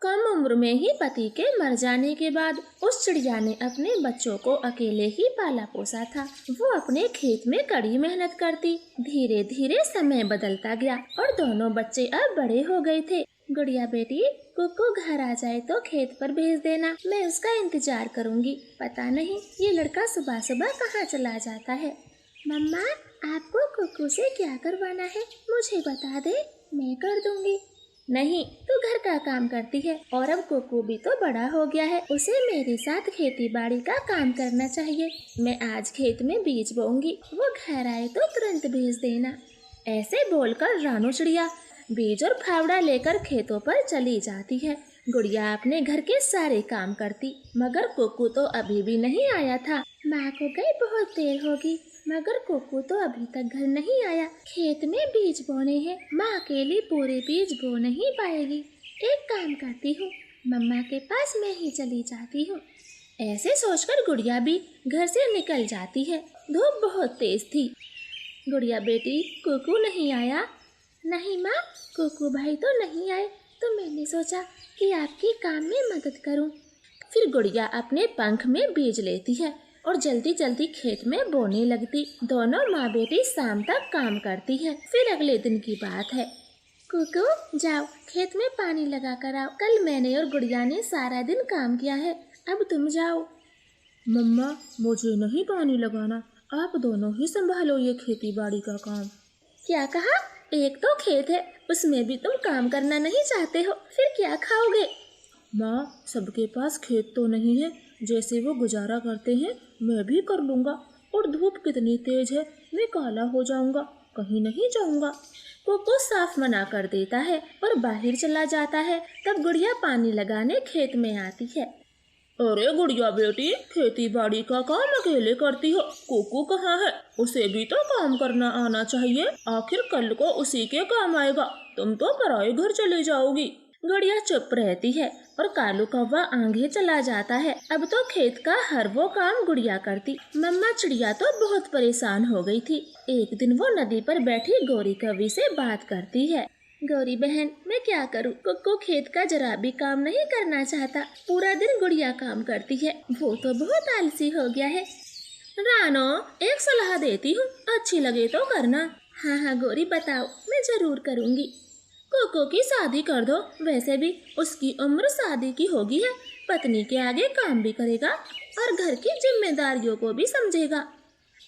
कम उम्र में ही पति के मर जाने के बाद उस चिड़िया ने अपने बच्चों को अकेले ही पाला पोसा था। वो अपने खेत में कड़ी मेहनत करती। धीरे धीरे समय बदलता गया और दोनों बच्चे अब बड़े हो गए थे। गुड़िया बेटी, कुकू घर आ जाए तो खेत पर भेज देना, मैं उसका इंतजार करूंगी। पता नहीं ये लड़का सुबह सुबह कहाँ चला जाता है। मम्मा, आपको कुकू से क्या करवाना है मुझे बता दे, मैं कर दूंगी। नहीं, तू घर का काम करती है और अब कुकू भी तो बड़ा हो गया है, उसे मेरे साथ खेती बाड़ी का काम करना चाहिए। मैं आज खेत में बीज बोऊंगी, वो घर आए तो तुरंत भेज देना। ऐसे बोलकर रानू चिड़िया बीज और फावड़ा लेकर खेतों पर चली जाती है। गुड़िया अपने घर के सारे काम करती, मगर कुकू तो अभी भी नहीं आया था। माँ को गई बहुत देर होगी, मगर कुकू तो अभी तक घर नहीं आया। खेत में बीज बोने हैं, माँ अकेली पूरे बीज बो नहीं पाएगी। एक काम करती हूँ, मम्मा के पास मैं ही चली जाती हूँ। ऐसे सोचकर गुड़िया भी घर से निकल जाती है। धूप बहुत तेज थी। गुड़िया बेटी, कुकू नहीं आया? नहीं माँ, कुकू भाई तो नहीं आए, तो मैंने सोचा कि आपकी काम में मदद करूँ। फिर गुड़िया अपने पंख में बीज लेती है और जल्दी जल्दी खेत में बोने लगती। दोनों माँ बेटी शाम तक काम करती हैं। फिर अगले दिन की बात है। कुकू, जाओ खेत में पानी लगा कर आओ। कल मैंने और गुड़िया ने सारा दिन काम किया है, अब तुम जाओ। मम्मा, मुझे नहीं पानी लगाना, आप दोनों ही संभालो ये खेती बाड़ी का काम। क्या कहा? एक तो खेत है, उसमें भी तुम काम करना नहीं चाहते हो, फिर क्या खाओगे? माँ, सबके पास खेत तो नहीं है, जैसे वो गुजारा करते हैं मैं भी कर लूँगा। और धूप कितनी तेज है, मैं काला हो जाऊँगा, कहीं नहीं जाऊँगा। कुकू साफ मना कर देता है और बाहर चला जाता है। तब गुड़िया पानी लगाने खेत में आती है। अरे गुड़िया बेटी, खेती बाड़ी का काम अकेले करती हो, कुकू कहाँ है? उसे भी तो काम करना आना चाहिए, आखिर कल को उसी के काम आएगा। तुम तो पराए घर चले जाओगी। गुड़िया चुप रहती है और कालू कौवा आगे चला जाता है। अब तो खेत का हर वो काम गुड़िया करती। मम्मा चिड़िया तो बहुत परेशान हो गई थी। एक दिन वो नदी पर बैठी गौरी कौवी से बात करती है। गौरी बहन, मैं क्या करूं? कुकू खेत का जरा भी काम नहीं करना चाहता। पूरा दिन गुड़िया काम करती है, वो तो बहुत आलसी हो गया है। रानो, एक सलाह देती हूँ, अच्छी लगे तो करना। हाँ हाँ गौरी, बताओ, मैं जरूर करूँगी। कुकू की शादी कर दो, वैसे भी उसकी उम्र शादी की होगी है। पत्नी के आगे काम भी करेगा और घर की जिम्मेदारियों को भी समझेगा।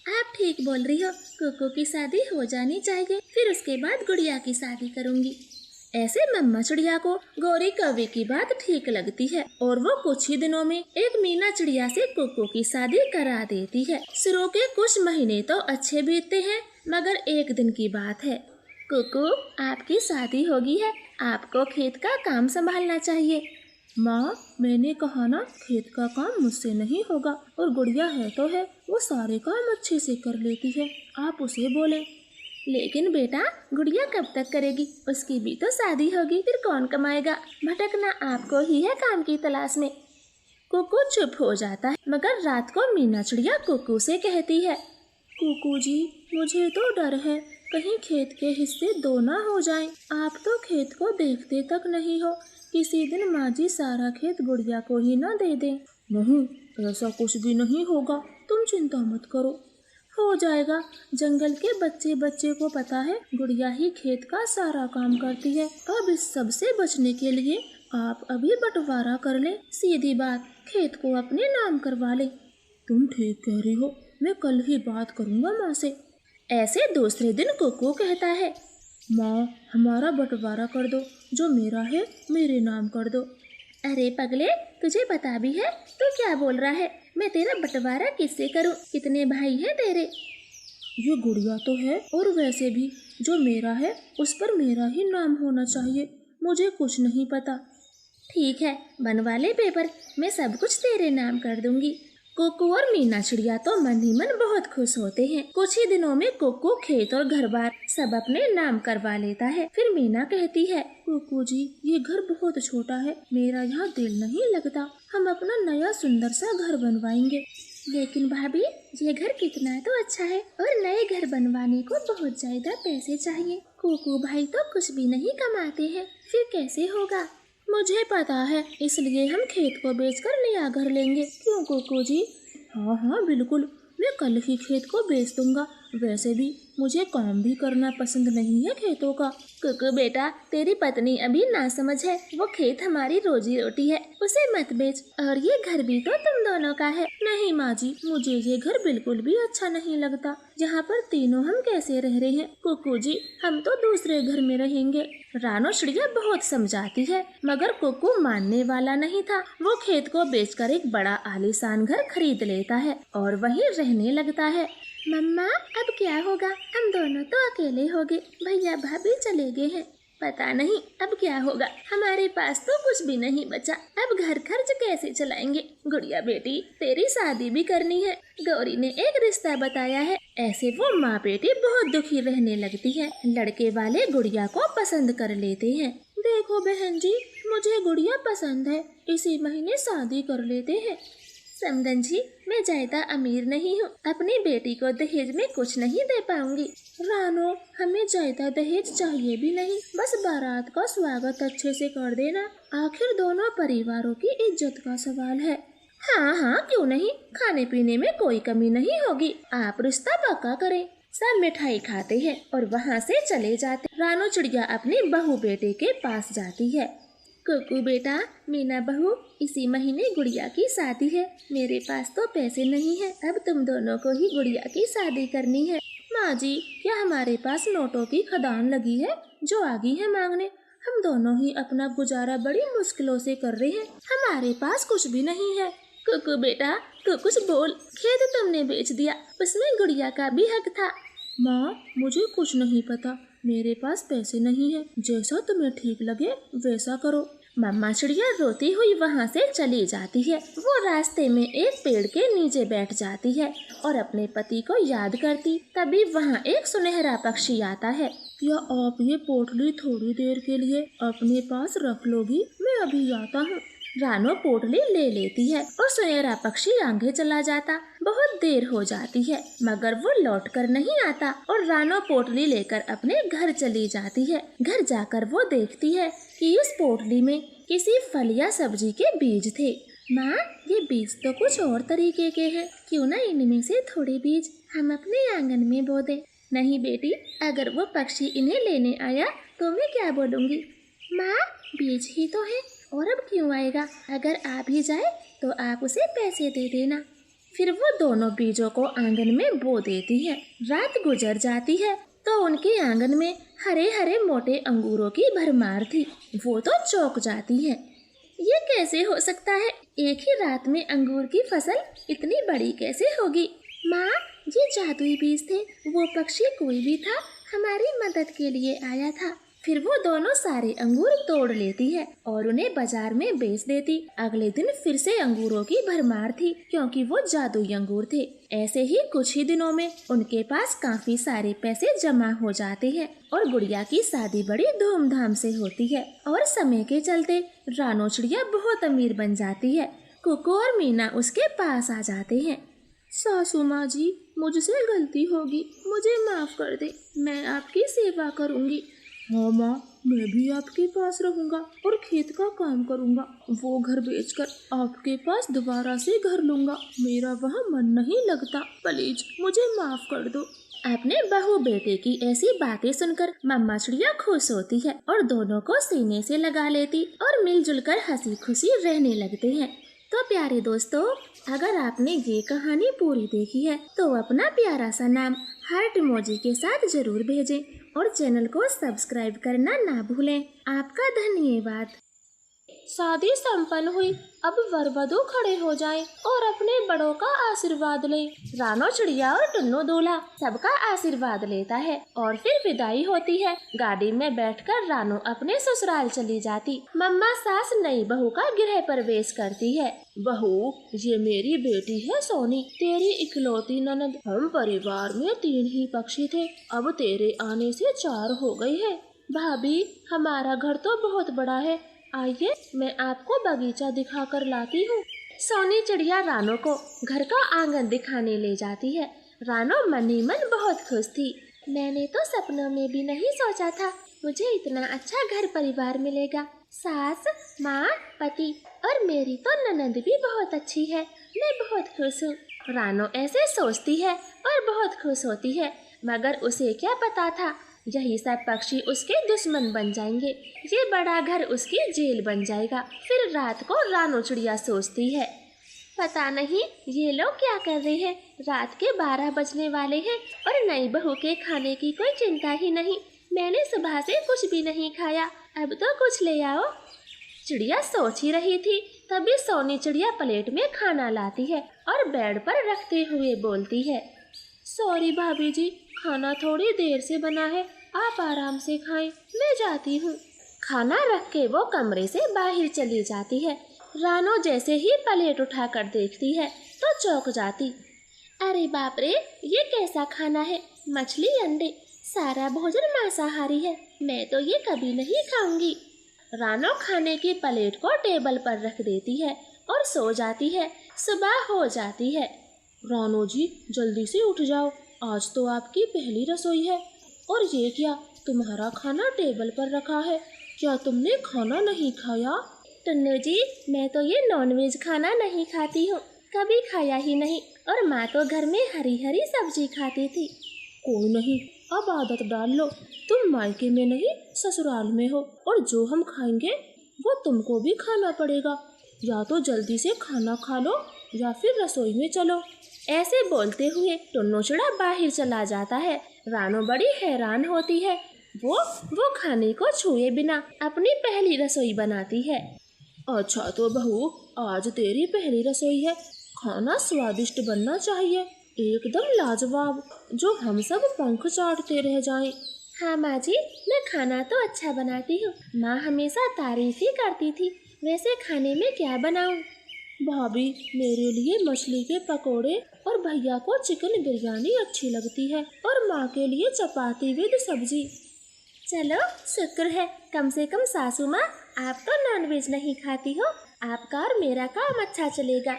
आप ठीक बोल रही हो, कुकू की शादी हो जानी चाहिए, फिर उसके बाद गुड़िया की शादी करूंगी। ऐसे मम्मा चिड़िया को गौरी कौवी की बात ठीक लगती है और वो कुछ ही दिनों में एक मीना चिड़िया से कुकू की शादी करा देती है। शुरू के कुछ महीने तो अच्छे बीतते हैं, मगर एक दिन की बात है। कुकू, आपकी शादी होगी है, आपको खेत का काम संभालना चाहिए। माँ, मैंने कहा ना, खेत का काम मुझसे नहीं होगा, और गुड़िया है तो है, वो सारे काम अच्छे से कर लेती है, आप उसे बोले। लेकिन बेटा, गुड़िया कब तक करेगी? उसकी भी तो शादी होगी, फिर कौन कमाएगा? भटकना आपको ही है काम की तलाश में। कुकू चुप हो जाता है, मगर रात को मीना चिड़िया कुकू से कहती है, कुकू जी, मुझे तो डर है, कहीं खेत के हिस्से दो ना हो जाएं। आप तो खेत को देखते तक नहीं हो, किसी दिन माँ जी सारा खेत गुड़िया को ही ना दे दें। नहीं, ऐसा कुछ भी नहीं होगा, तुम चिंता मत करो, हो जाएगा। जंगल के बच्चे बच्चे को पता है गुड़िया ही खेत का सारा काम करती है। अब इस सब से बचने के लिए आप अभी बंटवारा कर ले, सीधी बात, खेत को अपने नाम करवा ले। तुम ठीक कह रही हो, मैं कल ही बात करूँगा माँ से। ऐसे दूसरे दिन कुकू कहता है, माँ, हमारा बंटवारा कर दो, जो मेरा है मेरे नाम कर दो। अरे पगले, तुझे पता भी है तू क्या बोल रहा है? मैं तेरा बंटवारा किससे करूं? कितने भाई हैं तेरे? ये गुड़िया तो है, और वैसे भी जो मेरा है उस पर मेरा ही नाम होना चाहिए, मुझे कुछ नहीं पता। ठीक है, बनवा ले पेपर, मैं सब कुछ तेरे नाम कर दूंगी। कुकू और मीना चिड़िया तो मन ही मन बहुत खुश होते हैं। कुछ ही दिनों में कुकू खेत और घर बार सब अपने नाम करवा लेता है। फिर मीना कहती है, कुकू जी, ये घर बहुत छोटा है, मेरा यहाँ दिल नहीं लगता, हम अपना नया सुंदर सा घर बनवाएंगे। लेकिन भाभी, ये घर कितना तो अच्छा है, और नए घर बनवाने को बहुत ज्यादा पैसे चाहिए। कुकू भाई तो कुछ भी नहीं कमाते हैं, फिर कैसे होगा? मुझे पता है, इसलिए हम खेत को बेचकर नया घर लेंगे। क्यों कुकू जी? हाँ हाँ बिल्कुल, मैं कल ही खेत को बेच दूंगा। वैसे भी मुझे काम भी करना पसंद नहीं है खेतों का। कुकू बेटा, तेरी पत्नी अभी नासमझ है। वो खेत हमारी रोजी रोटी है, उसे मत बेच। और ये घर भी तो तुम दोनों का है। नहीं माँ जी, मुझे ये घर बिल्कुल भी अच्छा नहीं लगता। यहाँ पर तीनों हम कैसे रह रहे हैं? कुकू जी, हम तो दूसरे घर में रहेंगे। रानो चिड़िया बहुत समझाती है, मगर कुकू मानने वाला नहीं था। वो खेत को बेचकर एक बड़ा आलीशान घर खरीद लेता है और वहीं रहने लगता है। मम्मा, अब क्या होगा? हम दोनों तो अकेले हो गए, भैया भाभी चले गए हैं। पता नहीं अब क्या होगा, हमारे पास तो कुछ भी नहीं बचा। अब घर खर्च कैसे चलाएंगे? गुड़िया बेटी, तेरी शादी भी करनी है। गौरी ने एक रिश्ता बताया है। ऐसे वो माँ बेटी बहुत दुखी रहने लगती है। लड़के वाले गुड़िया को पसंद कर लेते हैं। देखो बहन जी, मुझे गुड़िया पसंद है, इसी महीने शादी कर लेते हैं। समधन जी, मैं ज्यादा अमीर नहीं हूँ, अपनी बेटी को दहेज में कुछ नहीं दे पाऊंगी। रानो, हमें ज्यादा दहेज चाहिए भी नहीं, बस बारात का स्वागत अच्छे से कर देना। आखिर दोनों परिवारों की इज्जत का सवाल है। हाँ हाँ क्यों नहीं, खाने पीने में कोई कमी नहीं होगी। आप रिश्ता पक्का करें। सब मिठाई खाते हैं और वहाँ से चले जाते। रानो चिड़िया अपनी बहू बेटे के पास जाती है। कुकू बेटा, मीना बहू, इसी महीने गुड़िया की शादी है। मेरे पास तो पैसे नहीं है, अब तुम दोनों को ही गुड़िया की शादी करनी है। माँ जी, क्या हमारे पास नोटों की खदान लगी है जो आ गई है मांगने? हम दोनों ही अपना गुजारा बड़ी मुश्किलों से कर रहे हैं, हमारे पास कुछ भी नहीं है। कुकू बेटा, तू कुछ बोल। खेत तुमने बेच दिया, उसमें गुड़िया का भी हक था। माँ, मुझे कुछ नहीं पता, मेरे पास पैसे नहीं है। जैसा तुम्हें ठीक लगे वैसा करो। मम्मा चिड़िया रोती हुई वहाँ से चली जाती है। वो रास्ते में एक पेड़ के नीचे बैठ जाती है और अपने पति को याद करती। तभी वहाँ एक सुनहरा पक्षी आता है। क्या आप ये पोटली थोड़ी देर के लिए अपने पास रख लोगी? मैं अभी आता हूँ। रानो पोटली ले लेती है और सुनहरा पक्षी आगे चला जाता। बहुत देर हो जाती है मगर वो लौट कर नहीं आता और रानो पोटली लेकर अपने घर चली जाती है। घर जाकर वो देखती है कि उस पोटली में किसी फल या सब्जी के बीज थे। माँ, ये बीज तो कुछ और तरीके के हैं, क्यों ना इनमें से थोड़े बीज हम अपने आंगन में बो दें? नहीं बेटी, अगर वो पक्षी इन्हें लेने आया तो मैं क्या बोलूँगी? माँ, बीज ही तो है, और अब क्यों आएगा? अगर आ भी जाए तो आप उसे पैसे दे देना। फिर वो दोनों बीजों को आंगन में बो देती है। रात गुजर जाती है तो उनके आंगन में हरे हरे मोटे अंगूरों की भरमार थी। वो तो चौंक जाती है। ये कैसे हो सकता है? एक ही रात में अंगूर की फसल इतनी बड़ी कैसे होगी? माँ, ये जादुई बीज थे। वो पक्षी कोई भी था, हमारी मदद के लिए आया था। फिर वो दोनों सारे अंगूर तोड़ लेती है और उन्हें बाजार में बेच देती। अगले दिन फिर से अंगूरों की भरमार थी क्योंकि वो जादुई अंगूर थे। ऐसे ही कुछ ही दिनों में उनके पास काफी सारे पैसे जमा हो जाते हैं और गुड़िया की शादी बड़ी धूमधाम से होती है। और समय के चलते रानो चिड़िया बहुत अमीर बन जाती है। कुकू और मीना उसके पास आ जाते हैं। सासू माँ जी, मुझसे गलती होगी, मुझे माफ कर दे, मैं आपकी सेवा करूँगी। हाँ माँ, मैं भी आपके पास रहूँगा और खेत का काम करूँगा। वो घर बेचकर आपके पास दोबारा से घर लूँगा। मेरा वहाँ मन नहीं लगता, प्लीज मुझे माफ कर दो। अपने बहू बेटे की ऐसी बातें सुनकर मम्मा चिड़िया खुश होती है और दोनों को सीने से लगा लेती और मिलजुल कर हंसी खुशी रहने लगते हैं। तो प्यारे दोस्तों, अगर आपने ये कहानी पूरी देखी है तो अपना प्यारा सा नाम हार्ट इमोजी के साथ जरूर भेजें और चैनल को सब्सक्राइब करना ना भूलें। आपका धन्यवाद। शादी संपन्न हुई, अब वर वधू खड़े हो जाएं और अपने बड़ों का आशीर्वाद लें। रानो चिड़िया और टुन्नू दूल्हा सबका आशीर्वाद लेता है और फिर विदाई होती है। गाड़ी में बैठकर रानो अपने ससुराल चली जाती। मम्मा सास नई बहू का गृह प्रवेश करती है। बहू, ये मेरी बेटी है सोनी, तेरी इकलौती ननद। हम परिवार में 3 ही पक्षी थे, अब तेरे आने से 4 हो गई है। भाभी, हमारा घर तो बहुत बड़ा है, आइए मैं आपको बगीचा दिखा कर लाती हूँ। सोनी चिड़िया रानो को घर का आंगन दिखाने ले जाती है। रानो मन ही मन बहुत खुश थी। मैंने तो सपनों में भी नहीं सोचा था मुझे इतना अच्छा घर परिवार मिलेगा। सास, माँ, पति और मेरी तो ननद भी बहुत अच्छी है। मैं बहुत खुश हूँ। रानो ऐसे सोचती है और बहुत खुश होती है, मगर उसे क्या पता था यही सब पक्षी उसके दुश्मन बन जाएंगे। ये बड़ा घर उसकी जेल बन जाएगा। फिर रात को रानो चिड़िया सोचती है, पता नहीं ये लोग क्या कर रहे हैं। रात के 12 बजने वाले हैं और नई बहू के खाने की कोई चिंता ही नहीं। मैंने सुबह से कुछ भी नहीं खाया, अब तो कुछ ले आओ। चिड़िया सोच ही रही थी, तभी सोनी चिड़िया प्लेट में खाना लाती है और बेड पर रखते हुए बोलती है, सॉरी भाभी जी, खाना थोड़ी देर से बना है, आप आराम से खाएं, मैं जाती हूँ। खाना रख के वो कमरे से बाहर चली जाती है। रानो जैसे ही प्लेट उठाकर देखती है तो चौंक जाती। अरे बाप रे, ये कैसा खाना है? मछली, अंडे, सारा भोजन मांसाहारी है। मैं तो ये कभी नहीं खाऊंगी। रानो खाने की प्लेट को टेबल पर रख देती है और सो जाती है। सुबह हो जाती है। रानो जी, जल्दी से उठ जाओ, आज तो आपकी पहली रसोई है। और ये क्या, तुम्हारा खाना टेबल पर रखा है? क्या तुमने खाना नहीं खाया? टुन्नू जी, मैं तो ये नॉनवेज खाना नहीं खाती हूँ, कभी खाया ही नहीं। और माँ तो घर में हरी हरी सब्जी खाती थी। कोई नहीं, अब आदत डाल लो। तुम मायके में नहीं ससुराल में हो, और जो हम खाएंगे वो तुमको भी खाना पड़ेगा। या तो जल्दी से खाना खा लो या फिर रसोई में चलो। ऐसे बोलते हुए टुन्नू चिड़ा बाहर चला जाता है। रानो बड़ी हैरान होती है। वो खाने को छुए बिना अपनी पहली रसोई बनाती है। अच्छा तो बहू, आज तेरी पहली रसोई है, खाना स्वादिष्ट बनना चाहिए, एकदम लाजवाब, जो हम सब पंख चाटते रह जाएं। हाँ माँ जी, मैं खाना तो अच्छा बनाती हूँ। माँ हमेशा तारीफ ही करती थी। वैसे खाने में क्या बनाऊँ? भाभी, मेरे लिए मछली के पकोड़े और भैया को चिकन बिरयानी अच्छी लगती है, और माँ के लिए चपाती विद सब्जी। चलो, शुक्र है, कम से कम सासू माँ आप तो नॉनवेज नहीं खाती हो। आपका और मेरा काम अच्छा चलेगा।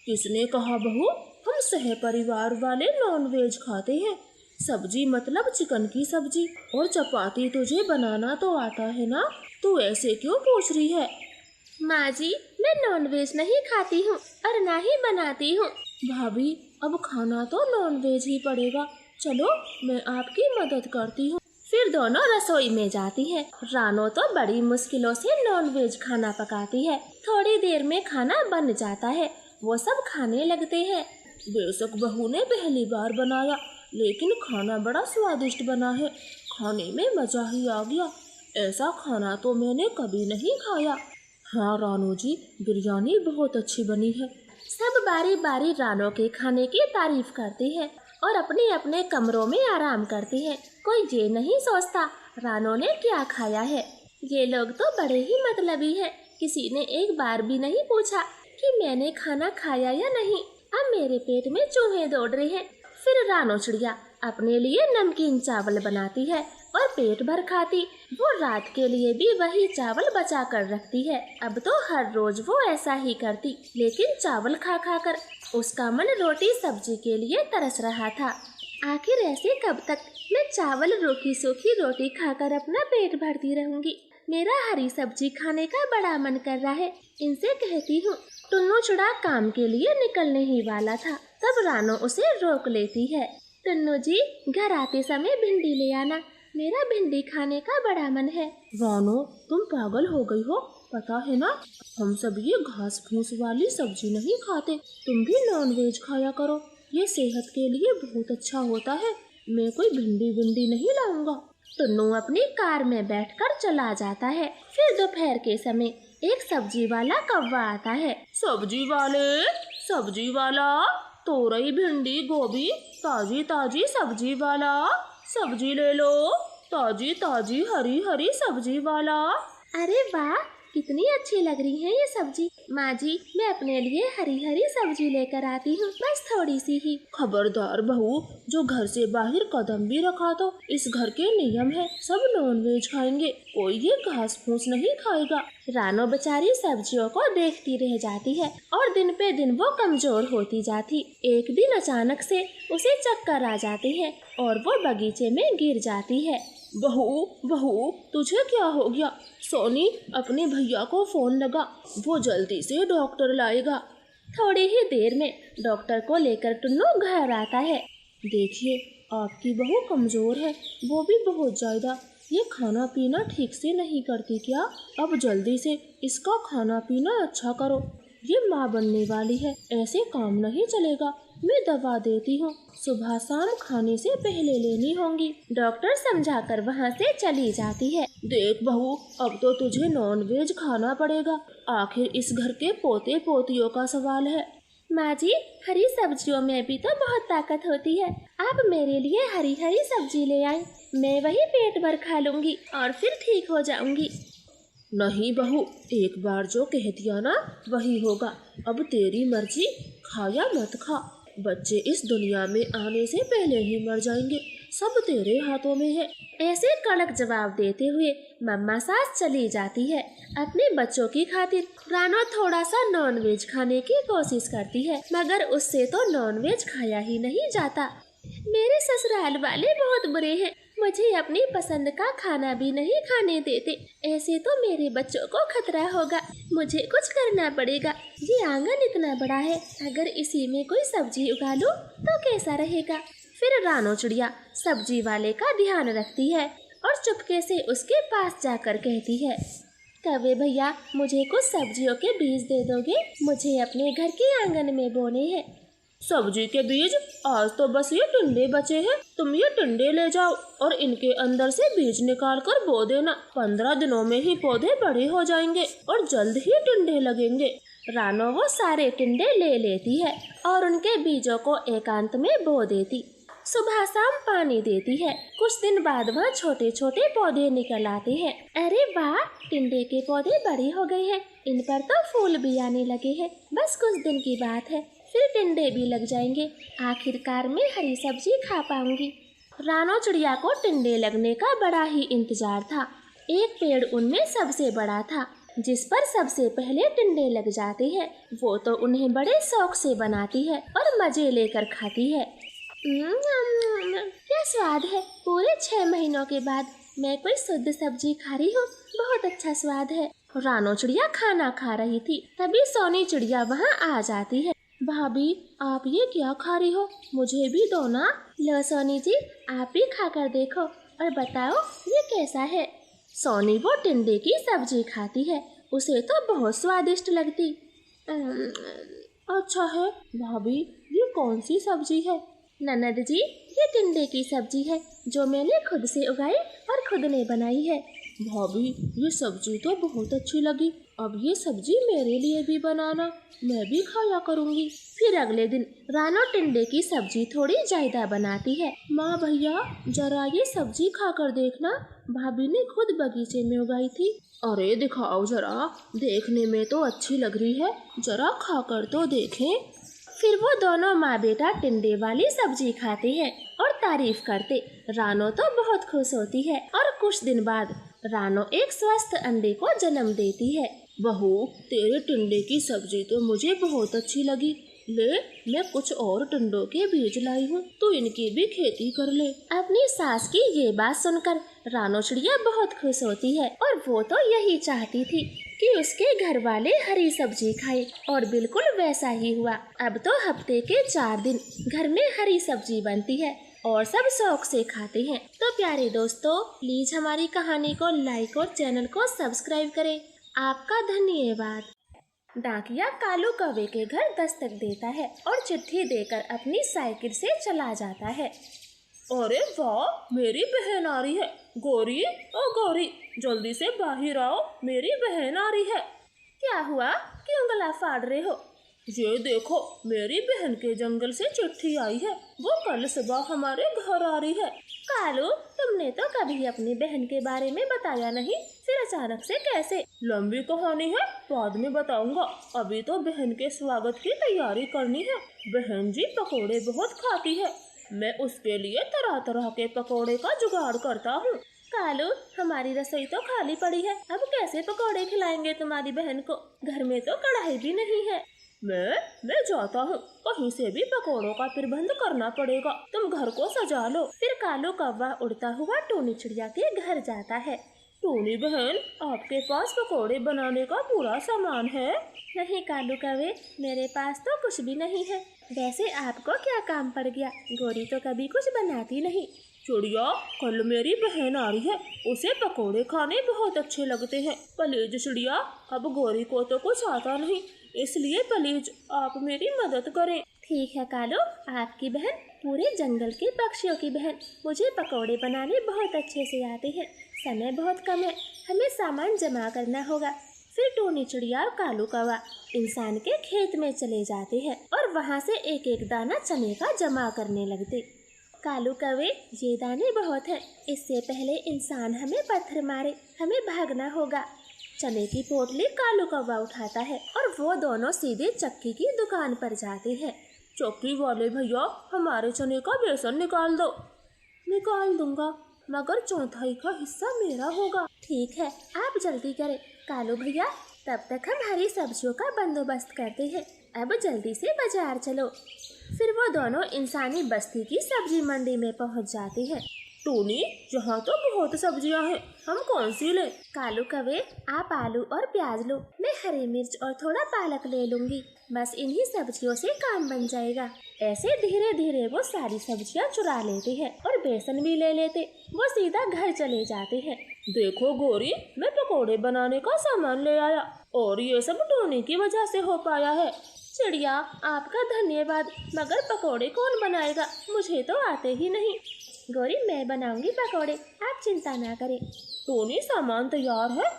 किसने कहा बहू, हम सह परिवार वाले नॉनवेज खाते हैं। सब्जी मतलब चिकन की सब्जी, और चपाती तुझे बनाना तो आता है ना, तू ऐसे क्यों पूछ रही है? माँ जी, मैं नॉनवेज नहीं खाती हूँ और ना ही बनाती हूँ। भाभी, अब खाना तो नॉनवेज ही पड़ेगा। चलो, मैं आपकी मदद करती हूँ। फिर दोनों रसोई में जाती हैं। रानो तो बड़ी मुश्किलों से नॉनवेज खाना पकाती है। थोड़ी देर में खाना बन जाता है। वो सब खाने लगते हैं। बेशक बहू ने पहली बार बनाया, लेकिन खाना बड़ा स्वादिष्ट बना है। खाने में मजा ही आ गया। ऐसा खाना तो मैंने कभी नहीं खाया। हाँ रानो जी, बिरयानी बहुत अच्छी बनी है। सब बारी बारी रानो के खाने की तारीफ करते हैं और अपने अपने कमरों में आराम करते हैं। कोई ये नहीं सोचता रानो ने क्या खाया है। ये लोग तो बड़े ही मतलबी हैं। किसी ने एक बार भी नहीं पूछा कि मैंने खाना खाया या नहीं। अब मेरे पेट में चूहे दौड़ रहे हैं। फिर रानो चिड़िया अपने लिए नमकीन चावल बनाती है और पेट भर खाती। वो रात के लिए भी वही चावल बचा कर रखती है। अब तो हर रोज वो ऐसा ही करती, लेकिन चावल खा खा कर उसका मन रोटी सब्जी के लिए तरस रहा था। आखिर ऐसे कब तक मैं चावल रूखी सूखी रोटी खाकर अपना पेट भरती रहूंगी। मेरा हरी सब्जी खाने का बड़ा मन कर रहा है। इनसे कहती हूँ। टुन्नू चिड़ा काम के लिए निकलने ही वाला था, तब रानो उसे रोक लेती है। टुन्नू जी, घर आते समय भिंडी ले आना, मेरा भिंडी खाने का बड़ा मन है। रानो, तुम पागल हो गई हो, पता है ना, हम सब ये घास फूस वाली सब्जी नहीं खाते। तुम भी नॉनवेज खाया करो, ये सेहत के लिए बहुत अच्छा होता है। मैं कोई भिंडी विंडी नहीं लाऊंगा। टुन्नू अपनी कार में बैठकर चला जाता है। फिर दोपहर के समय एक सब्जी वाला कौवा आता है। सब्जी वाला, तोरई, भिंडी, गोभी, ताजी ताजी सब्जी वाला, सब्जी ले लो, ताजी ताजी हरी हरी सब्जी वाला। अरे वाह, कितनी अच्छी लग रही है ये सब्जी। माँ जी, मैं अपने लिए हरी हरी सब्जी लेकर आती हूँ, बस थोड़ी सी ही। खबरदार बहू, जो घर से बाहर कदम भी रखा तो इस घर के नियम है, सब नॉनवेज खाएंगे, कोई ये घास फूस नहीं खाएगा। रानो बेचारी सब्जियों को देखती रह जाती है और दिन पे दिन वो कमजोर होती जाती। एक दिन अचानक से उसे चक्कर आ जाते हैं और वो बगीचे में गिर जाती है। बहू बहू, तुझे क्या हो गया? सोनी, अपने भैया को फोन लगा, वो जल्दी से डॉक्टर लाएगा। थोड़ी ही देर में डॉक्टर को लेकर टुन्नू घर आता है। देखिए, आपकी बहू कमजोर है, वो भी बहुत ज्यादा। ये खाना पीना ठीक से नहीं करती क्या? अब जल्दी से इसका खाना पीना अच्छा करो। ये माँ बनने वाली है, ऐसे काम नहीं चलेगा। मैं दवा देती हूँ, सुबह शाम खाने से पहले लेनी होंगी। डॉक्टर समझाकर वहाँ से चली जाती है। देख बहू, अब तो तुझे नॉन वेज खाना पड़ेगा, आखिर इस घर के पोते पोतियों का सवाल है। माँ जी, हरी सब्जियों में भी तो बहुत ताकत होती है। आप मेरे लिए हरी हरी सब्जी ले आए, मैं वही पेट भर खा लूंगी और फिर ठीक हो जाऊंगी। नहीं बहू, एक बार जो कह दिया ना वही होगा। अब तेरी मर्जी, खा या मत खा। बच्चे इस दुनिया में आने से पहले ही मर जाएंगे, सब तेरे हाथों में है। ऐसे कड़क जवाब देते हुए मम्मा सास चली जाती है। अपने बच्चों की खातिर रानो थोड़ा सा नॉनवेज खाने की कोशिश करती है, मगर उससे तो नॉनवेज खाया ही नहीं जाता। मेरे ससुराल वाले बहुत बुरे हैं, मुझे अपनी पसंद का खाना भी नहीं खाने देते। ऐसे तो मेरे बच्चों को खतरा होगा, मुझे कुछ करना पड़ेगा। ये आंगन इतना बड़ा है, अगर इसी में कोई सब्जी उगा लूं तो कैसा रहेगा। फिर रानो चिड़िया सब्जी वाले का ध्यान रखती है और चुपके से उसके पास जाकर कहती है, कौवे भैया, मुझे कुछ सब्जियों के बीज दे दोगे? मुझे अपने घर के आंगन में बोने हैं। सब्जी के बीज? आज तो बस ये टिंडे बचे हैं, तुम ये टिंडे ले जाओ और इनके अंदर से बीज निकाल कर बो देना। 15 दिनों में ही पौधे बड़े हो जाएंगे और जल्द ही टिंडे लगेंगे। रानो वो सारे टिंडे ले लेती है और उनके बीजों को एकांत में बो देती। सुबह शाम पानी देती है। कुछ दिन बाद वहाँ छोटे छोटे पौधे निकल आते हैं। अरे वाह, टिंडे के पौधे बड़े हो गए हैं, इन पर तो फूल भी आने लगे हैं। बस कुछ दिन की बात है, फिर टिंडे भी लग जाएंगे। आखिरकार मैं हरी सब्जी खा पाऊंगी। रानो चिड़िया को टिंडे लगने का बड़ा ही इंतजार था। एक पेड़ उनमें सबसे बड़ा था, जिस पर सबसे पहले टिंडे लग जाते हैं। वो तो उन्हें बड़े शौक से बनाती है और मजे लेकर खाती है। क्या स्वाद है, पूरे 6 महीनों के बाद मैं कोई शुद्ध सब्जी खा रही हूँ, बहुत अच्छा स्वाद है। रानो चिड़िया खाना खा रही थी, तभी सोनी चिड़िया वहाँ आ जाती है। भाभी, आप ये क्या खा रही हो? मुझे भी दो ना। लो सोनी जी, आप भी खाकर देखो और बताओ ये कैसा है। सोनी वो टिंडे की सब्जी खाती है, उसे तो बहुत स्वादिष्ट लगती। अच्छा है भाभी, ये कौन सी सब्जी है? ननद जी, ये टिंडे की सब्जी है जो मैंने खुद से उगाई और खुद ने बनाई है। भाभी, ये सब्जी तो बहुत अच्छी लगी, अब ये सब्जी मेरे लिए भी बनाना, मैं भी खाया करूँगी। फिर अगले दिन रानो टिंडे की सब्जी थोड़ी ज्यादा बनाती है। माँ भैया, जरा ये सब्जी खाकर देखना, भाभी ने खुद बगीचे में उगाई थी। अरे दिखाओ जरा, देखने में तो अच्छी लग रही है, जरा खाकर तो देखें। फिर वो दोनों माँ बेटा टिंडे वाली सब्जी खाते हैं और तारीफ करते। रानो तो बहुत खुश होती है और कुछ दिन बाद रानो एक स्वस्थ अंडे को जन्म देती है। बहू, तेरे टिंडे की सब्जी तो मुझे बहुत अच्छी लगी। ले, मैं कुछ और टिंडों के बीज लाई हूँ, तो इनकी भी खेती कर ले। अपनी सास की ये बात सुनकर रानो चिड़िया बहुत खुश होती है और वो तो यही चाहती थी कि उसके घर वाले हरी सब्जी खाए, और बिल्कुल वैसा ही हुआ। अब तो हफ्ते के 4 दिन घर में हरी सब्जी बनती है और सब शौक से खाते हैं। तो प्यारे दोस्तों, प्लीज हमारी कहानी को लाइक और चैनल को सब्सक्राइब करें। आपका धन्यवाद। डाकिया कालू कौवे के घर दस्तक देता है और चिट्ठी देकर अपनी साइकिल से चला जाता है। अरे वाह, मेरी बहन आ रही है। गौरी, ओ गौरी, जल्दी से बाहर आओ, मेरी बहन आ रही है। क्या हुआ, क्यों गला फाड़ रहे हो? ये देखो, मेरी बहन के जंगल से चिट्ठी आई है, वो कल सुबह हमारे घर आ रही है। कालू, तुमने तो कभी अपनी बहन के बारे में बताया नहीं, फिर अचानक से कैसे? लंबी कहानी है, बाद में बताऊंगा, अभी तो बहन के स्वागत की तैयारी करनी है। बहन जी पकोड़े बहुत खाती है, मैं उसके लिए तरह तरह के पकोड़े का जुगाड़ करता हूँ। कालू, हमारी रसोई तो खाली पड़ी है, अब कैसे पकोड़े खिलाएंगे तुम्हारी बहन को? घर में तो कढ़ाई भी नहीं है। मैं जाता हूँ, कहीं से भी पकौड़ों का प्रबंध करना पड़ेगा। तुम घर को सजा लो। फिर कालू कौवा उड़ता हुआ टूनी चिड़िया के घर जाता है। टूनी बहन, आपके पास पकौड़े बनाने का पूरा सामान है? नहीं कालू कौवे, मेरे पास तो कुछ भी नहीं है। वैसे आपको क्या काम पड़ गया? गोरी तो कभी कुछ बनाती नहीं। चिड़िया, कल मेरी बहन आ रही है, उसे पकौड़े खाने बहुत अच्छे लगते हैं। प्लीज चिड़िया, अब गोरी को तो कुछ आता नहीं, इसलिए प्लीज आप मेरी मदद करें। ठीक है कालू, आपकी बहन पूरे जंगल के पक्षियों की बहन। मुझे पकौड़े बनाने बहुत अच्छे से आते हैं। समय बहुत कम है, हमें सामान जमा करना होगा। फिर टूनी चिड़िया और कालू कौवा इंसान के खेत में चले जाते हैं और वहाँ से एक एक दाना चने का जमा करने लगते। कालू कौवे, ये दाने बहुत हैं, इससे पहले इंसान हमें पत्थर मारे, हमें भागना होगा। चने की पोटली कालू कौवा उठाता है और वो दोनों सीधे चक्की की दुकान पर जाते हैं। चक्की वाले भैया, हमारे चने का बेसन निकाल दो। निकाल दूंगा, मगर चौथाई का हिस्सा मेरा होगा। ठीक है, आप जल्दी करें कालू भैया, तब तक हम हरी सब्जियों का बंदोबस्त करते हैं। अब जल्दी से बाजार चलो। फिर वो दोनों इंसानी बस्ती की सब्जी मंडी में पहुंच जाते हैं। टूनी, यहाँ तो बहुत सब्जियाँ हैं, हम कौन सी ले? कालू कौवे, आप आलू और प्याज लो, मैं हरी मिर्च और थोड़ा पालक ले लूंगी। बस इन्हीं सब्जियों से काम बन जाएगा। ऐसे धीरे धीरे वो सारी सब्जियाँ चुरा लेते हैं और बेसन भी ले लेते। वो सीधा घर चले जाते हैं। देखो गोरी, मैं पकौड़े बनाने का सामान ले आया और ये सब टूनी की वजह से हो पाया है। चिड़िया, आपका धन्यवाद, मगर पकौड़े कौन बनाएगा? मुझे तो आते ही नहीं। गोरी, मैं बनाऊंगी पकौड़े, आप चिंता ना करें। टूनी, सामान तैयार है?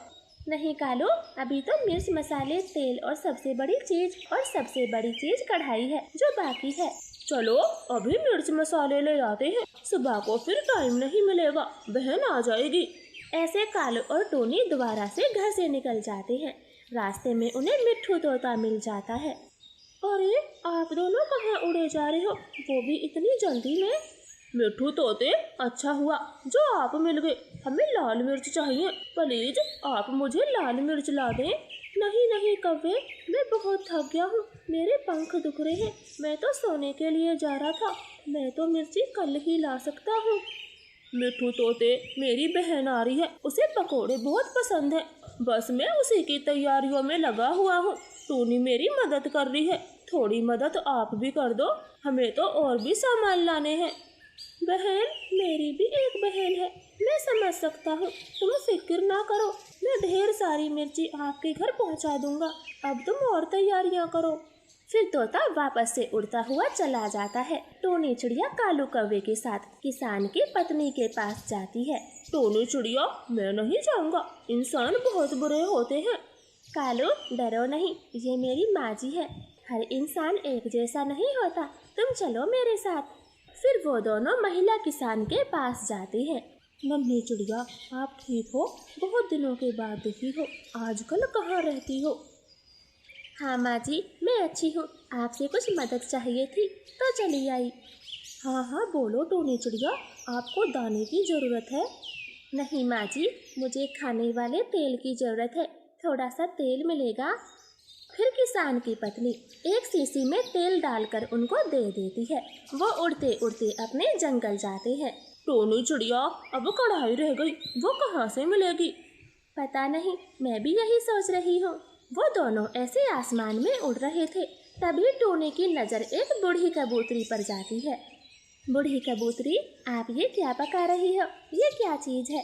नहीं कालू, अभी तो मिर्च, मसाले, तेल और सबसे बड़ी चीज कढ़ाई है जो बाकी है। चलो अभी मिर्च मसाले ले आते हैं, सुबह को फिर टाइम नहीं मिलेगा, बहन आ जाएगी। ऐसे कालू और टूनी दोबारा से घर से निकल जाते हैं। रास्ते में उन्हें मिट्ठू तोता मिल जाता है। अरे, आप दोनों कहाँ उड़े जा रहे हो, वो भी इतनी जल्दी में? मिट्ठू तोते, अच्छा हुआ जो आप मिल गए। हमें लाल मिर्च चाहिए, प्लीज आप मुझे लाल मिर्च ला दें। नहीं कौवे, मैं बहुत थक गया हूँ, मेरे पंख दुख रहे हैं, मैं तो सोने के लिए जा रहा था, मैं तो मिर्ची कल ही ला सकता हूँ। मिट्ठू तोते, मेरी बहन आ रही है, उसे पकोड़े बहुत पसंद है, बस मैं उसी की तैयारियों में लगा हुआ हूँ। टूनी मेरी मदद कर रही है, थोड़ी मदद आप भी कर दो, हमें तो और भी सामान लाने हैं। बहन, मेरी भी एक बहन है, मैं समझ सकता हूँ, तुम फिक्र ना करो, मैं ढेर सारी मिर्ची आपके घर पहुँचा दूंगा। अब तुम और तैयारियाँ करो। फिर तोता वापस से उड़ता हुआ चला जाता है। टूनी चिड़िया कालू कौवे के साथ किसान की पत्नी के पास जाती है। टूनी चिड़िया, मैं नहीं जाऊंगा, इंसान बहुत बुरे होते हैं। कालू, डरो नहीं, ये मेरी माँ जी है, हर इंसान एक जैसा नहीं होता, तुम चलो मेरे साथ। फिर वो दोनों महिला किसान के पास जाते हैं। नन्ही चिड़िया, आप ठीक हो? बहुत दिनों के बाद दिखी हो, आजकल कहाँ रहती हो? हाँ माँ जी, मैं अच्छी हूँ, आपसे कुछ मदद चाहिए थी तो चली आई। हाँ बोलो टूनी चिड़िया, आपको दाने की ज़रूरत है? नहीं माँ जी, मुझे खाने वाले तेल की ज़रूरत है, थोड़ा सा तेल मिलेगा? फिर किसान की पत्नी एक शीशी में तेल डालकर उनको दे देती है। वो उड़ते उड़ते अपने जंगल जाते हैं। टूनी चिड़िया, अब कढ़ाई रह गई, वो कहाँ से मिलेगी? पता नहीं, मैं भी यही सोच रही हूँ। वो दोनों ऐसे आसमान में उड़ रहे थे, तभी टूनी की नज़र एक बूढ़ी कबूतरी पर जाती है। बूढ़ी कबूतरी, आप ये क्या पका रही हो? ये क्या चीज़ है?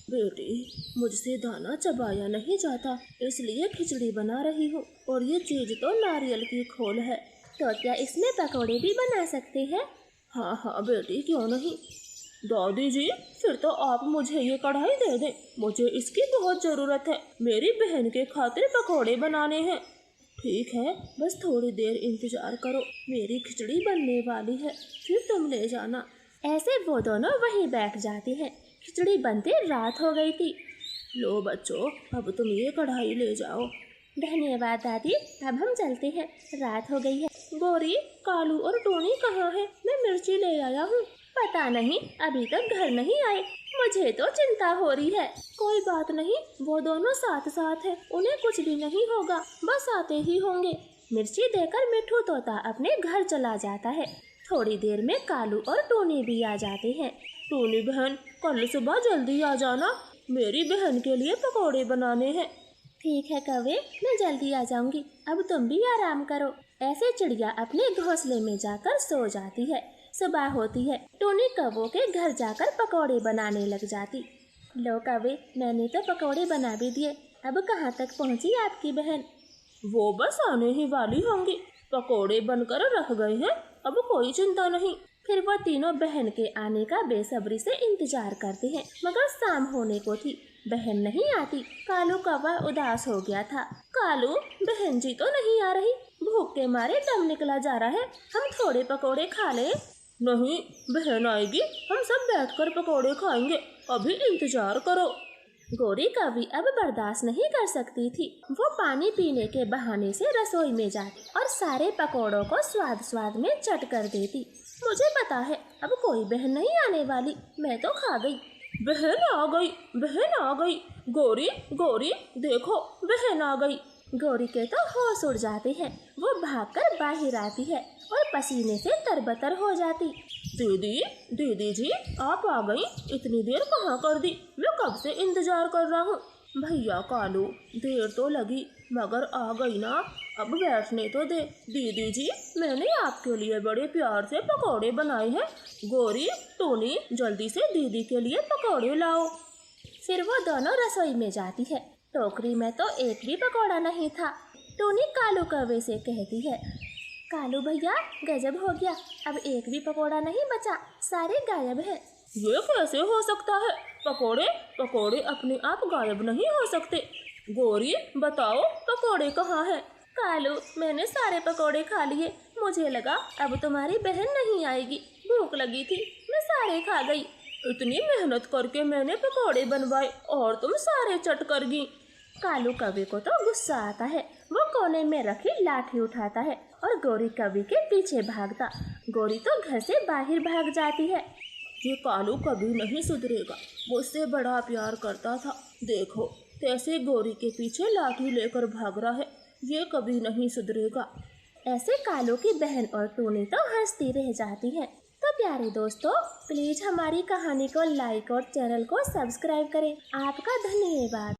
बेटी, मुझसे दाना चबाया नहीं जाता, इसलिए खिचड़ी बना रही हूँ, और ये चीज़ तो नारियल की खोल है। तो क्या इसमें पकौड़े भी बना सकते हैं? हाँ बेटी, क्यों नहीं। दादी जी, फिर तो आप मुझे ये कढ़ाई दे दें, मुझे इसकी बहुत ज़रूरत है, मेरी बहन के खातिर पकौड़े बनाने हैं। ठीक है, बस थोड़ी देर इंतज़ार करो, मेरी खिचड़ी बनने वाली है, फिर तुम ले जाना। ऐसे वो दोनों वहीं बैठ जाते हैं। खिचड़ी बनते रात हो गई थी। लो बच्चों, अब तुम ये कढ़ाई ले जाओ। धन्यवाद दादी, अब हम चलते हैं, रात हो गई है। गोरी, कालू और टूनी कहाँ है? मैं मिर्ची ले आया हूँ। पता नहीं, अभी तक घर नहीं आए, मुझे तो चिंता हो रही है। कोई बात नहीं, वो दोनों साथ साथ है, उन्हें कुछ भी नहीं होगा, बस आते ही होंगे। मिर्ची देकर मिठू तोता अपने घर चला जाता है। थोड़ी देर में कालू और टूनी भी आ जाते हैं। टूनी बहन, कल सुबह जल्दी आ जाना, मेरी बहन के लिए पकौड़े बनाने हैं। ठीक है कौवे, मैं जल्दी आ जाऊंगी, अब तुम भी आराम करो। ऐसे चिड़िया अपने घोंसले में जाकर सो जाती है। सुबह होती है, टूनी कौवों के घर जाकर पकौड़े बनाने लग जाती। लो कौवे, मैंने तो पकौड़े बना भी दिए, अब कहाँ तक पहुँची आपकी बहन? वो बस आने ही वाली होंगी, पकौड़े बनकर रख गए हैं, अब कोई चिंता नहीं। फिर वो तीनों बहन के आने का बेसब्री से इंतजार करते हैं, मगर शाम होने को थी, बहन नहीं आती। कालू कौवा उदास हो गया था। कालू, बहन जी तो नहीं आ रही, भूख के मारे दम निकला जा रहा है, हम थोड़े पकौड़े खा ले। नहीं, बहन आएगी, हम सब बैठकर पकौड़े खाएंगे, अभी इंतजार करो। गोरी कौवी अब बर्दाश्त नहीं कर सकती थी। वो पानी पीने के बहाने से रसोई में जाती और सारे पकौड़ों को स्वाद स्वाद में चट कर देती। मुझे पता है अब कोई बहन नहीं आने वाली, मैं तो खा गई। बहन आ गई, बहन आ गई, गोरी गोरी देखो, बहन आ गई। गोरी के तो होश उड़ जाते हैं। वो भागकर बाहर आती है और पसीने से तरबतर हो जाती। दीदी, दीदी जी, आप आ गई, इतनी देर कहाँ कर दी, मैं कब से इंतजार कर रहा हूँ। भैया कालू, देर तो लगी मगर आ गई ना, अब बैठने तो दे। दीदी जी, मैंने आपके लिए बड़े प्यार से पकौड़े बनाए हैं। गोरी, टूनी, जल्दी से दीदी के लिए पकौड़े लाओ। फिर वो दोनों रसोई में जाती है। टोकरी में तो एक भी पकौड़ा नहीं था। टूनी कालू कौवे से कहती है, कालू भैया, गजब हो गया, अब एक भी पकौड़ा नहीं बचा, सारे गायब हैं। ये कैसे हो सकता है? पकौड़े पकौड़े अपने आप गायब नहीं हो सकते। गोरी, बताओ पकौड़े कहाँ हैं? कालू, मैंने सारे पकौड़े खा लिए, मुझे लगा अब तुम्हारी बहन नहीं आएगी, भूख लगी थी, मैं सारे खा गई। इतनी मेहनत करके मैंने पकौड़े बनवाए और तुम सारे चट कर गई। कालू कौवे को तो गुस्सा आता है। वो कोने में रखी लाठी उठाता है और गोरी कौवे के पीछे भागता। गोरी तो घर से बाहर भाग जाती है। ये कालू कभी नहीं सुधरेगा, मुझसे बड़ा प्यार करता था, देखो कैसे गोरी के पीछे लाठी लेकर भाग रहा है, ये कभी नहीं सुधरेगा। ऐसे कालू की बहन और टूनी तो हंसती रह जाती है। तो प्यारे दोस्तों, प्लीज हमारी कहानी को लाइक और चैनल को सब्सक्राइब करें। आपका धन्यवाद।